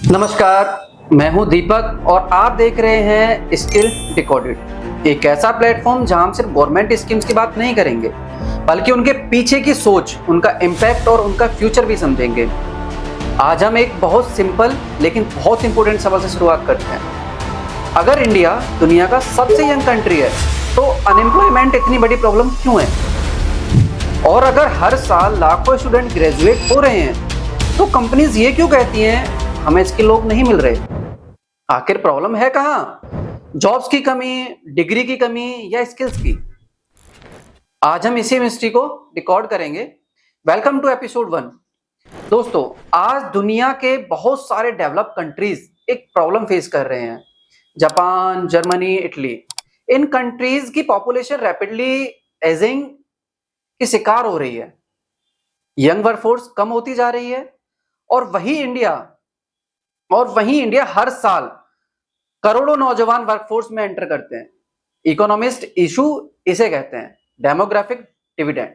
नमस्कार, मैं हूं दीपक और आप देख रहे हैं स्किल डिकोडेड, एक ऐसा प्लेटफॉर्म जहां हम सिर्फ गवर्नमेंट स्कीम्स की बात नहीं करेंगे बल्कि उनके पीछे की सोच, उनका इम्पैक्ट और उनका फ्यूचर भी समझेंगे। आज हम एक बहुत सिंपल लेकिन बहुत इंपॉर्टेंट सवाल से शुरुआत करते हैं। अगर इंडिया दुनिया का सबसे यंग कंट्री है तो अनएम्प्लॉयमेंट इतनी बड़ी प्रॉब्लम क्यों है? और अगर हर साल लाखों स्टूडेंट ग्रेजुएट हो रहे हैं तो कंपनीज ये क्यों कहती हैं हमें इसके लोग नहीं मिल रहे? आखिर प्रॉब्लम है कहाँ? जॉब्स की कमी, डिग्री की कमी या स्किल्स की? आज हम इसी मिस्ट्री को रिकॉर्ड करेंगे। Welcome to episode 1। दोस्तों, आज दुनिया के बहुत सारे डेवलप कंट्रीज एक प्रॉब्लम फेस कर रहे हैं। जापान, जर्मनी, इटली, इन कंट्रीज की पॉपुलेशन रैपिडली एजिंग की शिकार हो रही है। यंग वर्कफोर्स कम होती जा रही है और वहीं इंडिया हर साल करोड़ों नौजवान वर्कफोर्स में एंटर करते हैं। इकोनॉमिस्ट इशू इसे कहते हैं, डेमोग्राफिक डिविडेंड।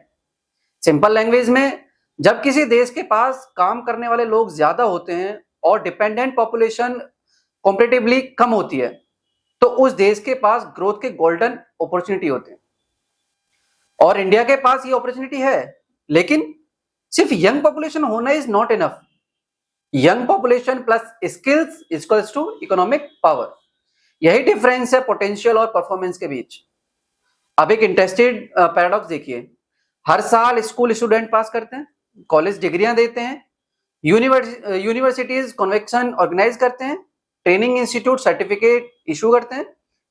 सिंपल लैंग्वेज में, जब किसी देश के पास काम करने वाले लोग ज्यादा होते हैं और डिपेंडेंट पॉपुलेशन कॉम्पैरेटिवली कम होती है तो उस देश के पास ग्रोथ के गोल्डन अपॉर्चुनिटी होते हैं। और इंडिया के पास ये अपॉर्चुनिटी है, लेकिन सिर्फ यंग पॉपुलेशन होना is not enough. Young population plus skills equals to economic power. यही डिफरेंस है पोटेंशियल और परफॉर्मेंस के बीच। अब एक इंटरेस्टेड पैराडॉक्स देखिए। हर साल स्कूल स्टूडेंट पास करते हैं, कॉलेज डिग्रियां देते हैं, यूनिवर्सिटीज कन्वेक्शन ऑर्गेनाइज करते हैं, ट्रेनिंग इंस्टीट्यूट सर्टिफिकेट इशू करते हैं,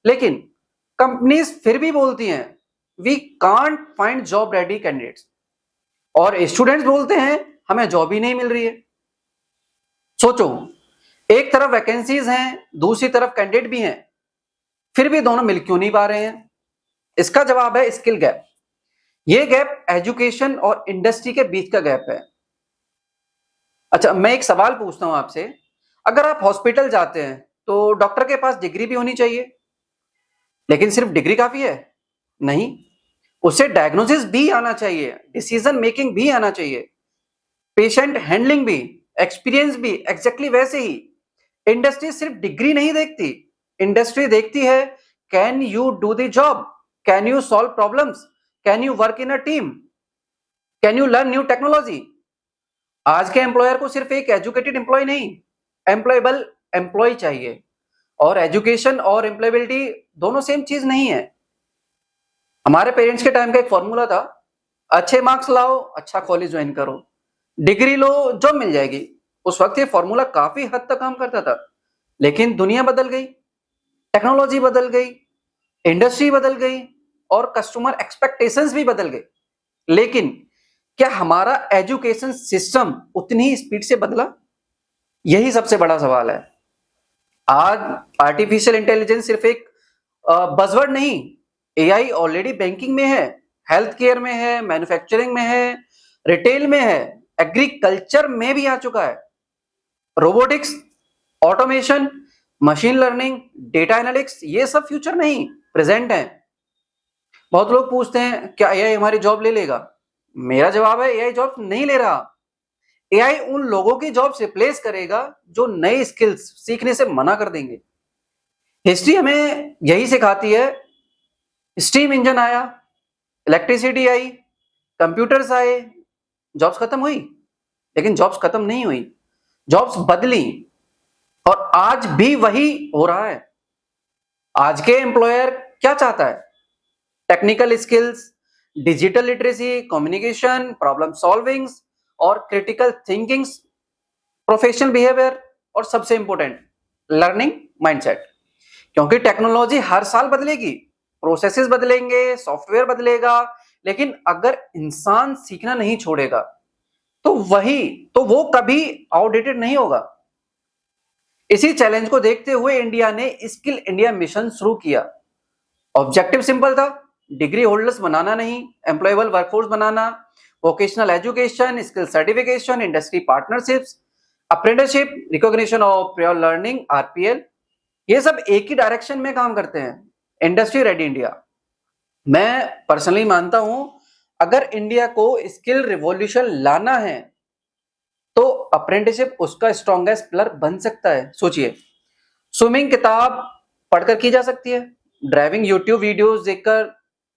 लेकिन कंपनीज फिर भी बोलती हैं we can't find job ready candidates, और स्टूडेंट्स बोलते हैं हमें जॉब ही नहीं मिल रही है। सोचो, एक तरफ वैकेंसीज हैं, दूसरी तरफ कैंडिडेट भी हैं, फिर भी दोनों मिल क्यों नहीं पा रहे हैं? इसका जवाब है स्किल गैप। ये गैप एजुकेशन और इंडस्ट्री के बीच का गैप है। अच्छा, मैं एक सवाल पूछता हूं आपसे। अगर आप हॉस्पिटल जाते हैं तो डॉक्टर के पास डिग्री भी होनी चाहिए, लेकिन सिर्फ डिग्री काफी है? नहीं, उसे डायग्नोसिस भी आना चाहिए, डिसीजन मेकिंग भी आना चाहिए, पेशेंट हैंडलिंग भी, एक्सपीरियंस भी। एग्जैक्टली वैसे ही इंडस्ट्री सिर्फ डिग्री नहीं देखती, इंडस्ट्री देखती है can you do the job, can you solve problems, can you work in a team, can you learn new technology. आज के एम्प्लॉयर को सिर्फ एक एजुकेटेड एम्प्लॉय नहीं, एम्प्लॉयबल एम्प्लॉय चाहिए। और एजुकेशन और एम्प्लॉयबिलिटी दोनों सेम चीज नहीं है। हमारे पेरेंट्स के टाइम का एक फॉर्मूला था, अच्छे मार्क्स लाओ, अच्छा कॉलेज ज्वाइन करो, डिग्री लो, जॉब मिल जाएगी। उस वक्त ये फॉर्मूला काफी हद तक काम करता था, लेकिन दुनिया बदल गई, टेक्नोलॉजी बदल गई, इंडस्ट्री बदल गई और कस्टमर एक्सपेक्टेशंस भी बदल गए। लेकिन क्या हमारा एजुकेशन सिस्टम उतनी ही स्पीड से बदला? यही सबसे बड़ा सवाल है। आज आर्टिफिशियल इंटेलिजेंस सिर्फ एक बजवर्ड नहीं, एआई ऑलरेडी बैंकिंग में है, हेल्थ केयर में है, मैन्युफैक्चरिंग में है, रिटेल में है, एग्रीकल्चर में भी आ चुका है। Robotics, automation, machine learning, data analytics, ये सब फ्यूचर नहीं, प्रेजेंट है। बहुत लोग पूछते हैं क्या एआई हमारी जॉब ले लेगा? मेरा जवाब है एआई जॉब नहीं ले रहा। एआई उन लोगों की जॉब रिप्लेस करेगा जो नई स्किल्स सीखने से मना कर देंगे। हिस्ट्री हमें यही सिखाती है। स्टीम इंजन आया, इलेक्ट्रिसिटी आई, कंप्यूटर्स आए, जॉब्स खत्म हुई? लेकिन जॉब्स खत्म नहीं हुई, जॉब्स बदली, और आज भी वही हो रहा है। आज के एम्प्लॉयर क्या चाहता है? Technical skills, digital literacy, communication, problem solving और क्रिटिकल थिंकिंग, प्रोफेशनल बिहेवियर, और सबसे इंपॉर्टेंट लर्निंग माइंडसेट। क्योंकि टेक्नोलॉजी हर साल बदलेगी, प्रोसेसेस बदलेंगे, सॉफ्टवेयर बदलेगा, लेकिन अगर इंसान सीखना नहीं छोड़ेगा तो वो कभी आउटडेटेड नहीं होगा। इसी चैलेंज को देखते हुए इंडिया ने स्किल इंडिया मिशन शुरू किया। ऑब्जेक्टिव सिंपल था, डिग्री होल्डर्स बनाना नहीं, employable workforce banana, vocational education, skill certification, industry partnerships, apprenticeship, recognition of prior learning, RPL, ये सब एक ही डायरेक्शन में काम करते हैं, इंडस्ट्री रेडी इंडिया। मैं पर्सनली मानता हूं अगर इंडिया को स्किल रिवॉल्यूशन लाना है तो अप्रेंटिसशिप उसका स्ट्रॉन्गेस्ट पिलर बन सकता है। सोचिए, स्विमिंग किताब पढ़कर की जा सकती है, ड्राइविंग यूट्यूब वीडियोस देखकर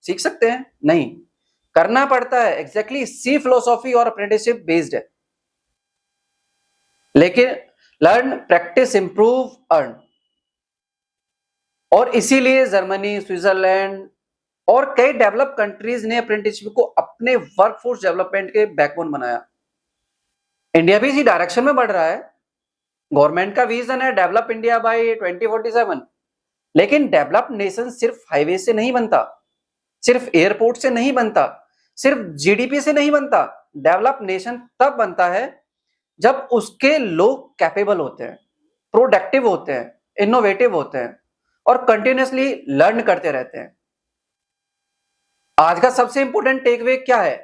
सीख सकते हैं? नहीं, करना पड़ता है। एग्जैक्टली इसी फिलोसॉफी और अप्रेंटिसशिप बेस्ड है। लेकिन लर्न, प्रैक्टिस, इंप्रूव, अर्न। और इसीलिए जर्मनी, स्विट्जरलैंड और कई डेवलप कंट्रीज ने अप्रेंटिसशिप को अपने वर्कफोर्स डेवलपमेंट के बैकबोन बनाया। इंडिया भी इसी डायरेक्शन में बढ़ रहा है। गवर्नमेंट का विजन है डेवलप इंडिया बाय 2047। लेकिन डेवलप नेशन सिर्फ हाईवे से नहीं बनता, सिर्फ एयरपोर्ट से नहीं बनता, सिर्फ जीडीपी से नहीं बनता। डेवलप नेशन तब बनता है जब उसके लोग कैपेबल होते हैं, प्रोडक्टिव होते हैं, इनोवेटिव होते हैं और कंटिन्यूअसली लर्न करते रहते हैं। आज का सबसे इंपॉर्टेंट टेकअवे क्या है?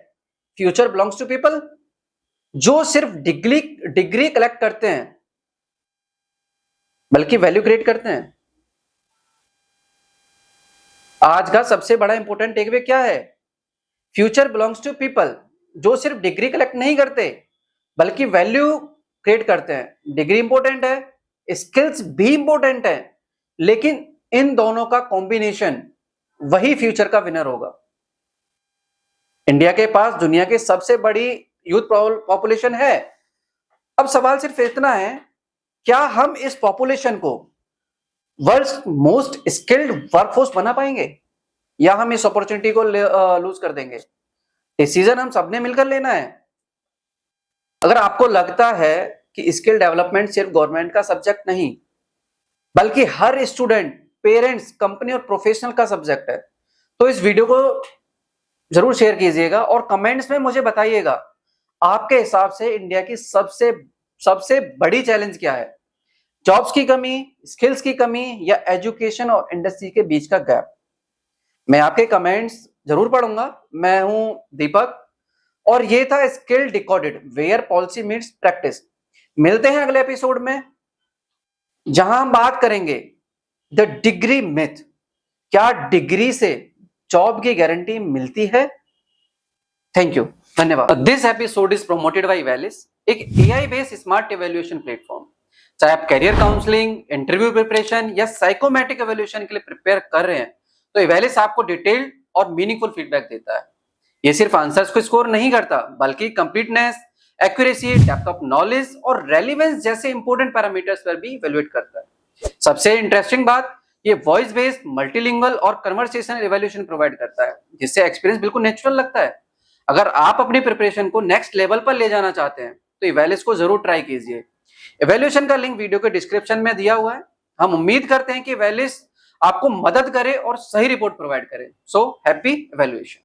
फ्यूचर बिलोंग्स टू पीपल जो सिर्फ डिग्री कलेक्ट करते हैं बल्कि वैल्यू क्रिएट करते हैं। आज का सबसे बड़ा इंपॉर्टेंट टेकअवे क्या है? फ्यूचर बिलोंग्स टू पीपल जो सिर्फ डिग्री कलेक्ट नहीं करते बल्कि वैल्यू क्रिएट करते हैं। डिग्री इंपॉर्टेंट है, स्किल्स भी इंपॉर्टेंट है, लेकिन इन दोनों का कॉम्बिनेशन वही फ्यूचर का विनर होगा। इंडिया के पास दुनिया की सबसे बड़ी यूथ पॉपुलेशन है। अब सवाल सिर्फ इतना है, क्या हम इस पॉपुलेशन को वर्ल्ड्स मोस्ट स्किल्ड वर्कफोर्स बना पाएंगे या हम इस अपॉर्चुनिटी को लूज कर देंगे? डिसीजन हम सबने मिलकर लेना है। अगर आपको लगता है कि स्किल डेवलपमेंट सिर्फ गवर्नमेंट का सब्जेक्ट नहीं बल्कि हर स्टूडेंट, पेरेंट्स, कंपनी और प्रोफेशनल का सब्जेक्ट है, तो इस वीडियो को जरूर शेयर कीजिएगा और कमेंट्स में मुझे बताइएगा आपके हिसाब से इंडिया की सबसे बड़ी चैलेंज क्या है? जॉब्स की कमी, स्किल्स की कमी या एजुकेशन और इंडस्ट्री के बीच का गैप? मैं आपके कमेंट्स जरूर पढ़ूंगा। मैं हूं दीपक और ये था skill decoded, where policy meets practice. मिलते हैं अगले एपिसोड में जहां हम बात करेंगे द डिग्री मिथ। क्या डिग्री से जॉब की गारंटी मिलती है? थैंक यू, धन्यवाद। This episode is promoted by Wallis, एक AI based smart evaluation platform. चाहे आप कैरियर काउंसलिंग, इंटरव्यू प्रिपरेशन या साइकोमेट्रिक इवैल्यूएशन के लिए प्रिपेयर कर रहे हैं, तो इवैलिस आपको डिटेल्ड और मीनिंगफुल फीडबैक देता है। ये सिर्फ आंसर्स को स्कोर नहीं करता बल्कि completeness, accuracy, depth of knowledge और रेलिवेंस जैसे इंपॉर्टेंट पैरामीटर्स पर भी इवैल्यूएट करता है। सबसे इंटरेस्टिंग बात, ये वॉइस बेस्ड, मल्टीलिंगुअल और कन्वर्सेशनल इवैल्यूएशन प्रोवाइड करता है, जिससे एक्सपीरियंस बिल्कुल नेचुरल लगता है। अगर आप अपनी प्रिपरेशन को नेक्स्ट लेवल पर ले जाना चाहते हैं तो इवैलिस को जरूर ट्राई कीजिए। इवैल्यूएशन का लिंक वीडियो के डिस्क्रिप्शन में दिया हुआ है। हम उम्मीद करते हैं कि इवैलिस आपको मदद करे और सही रिपोर्ट प्रोवाइड करे। So happy evaluation.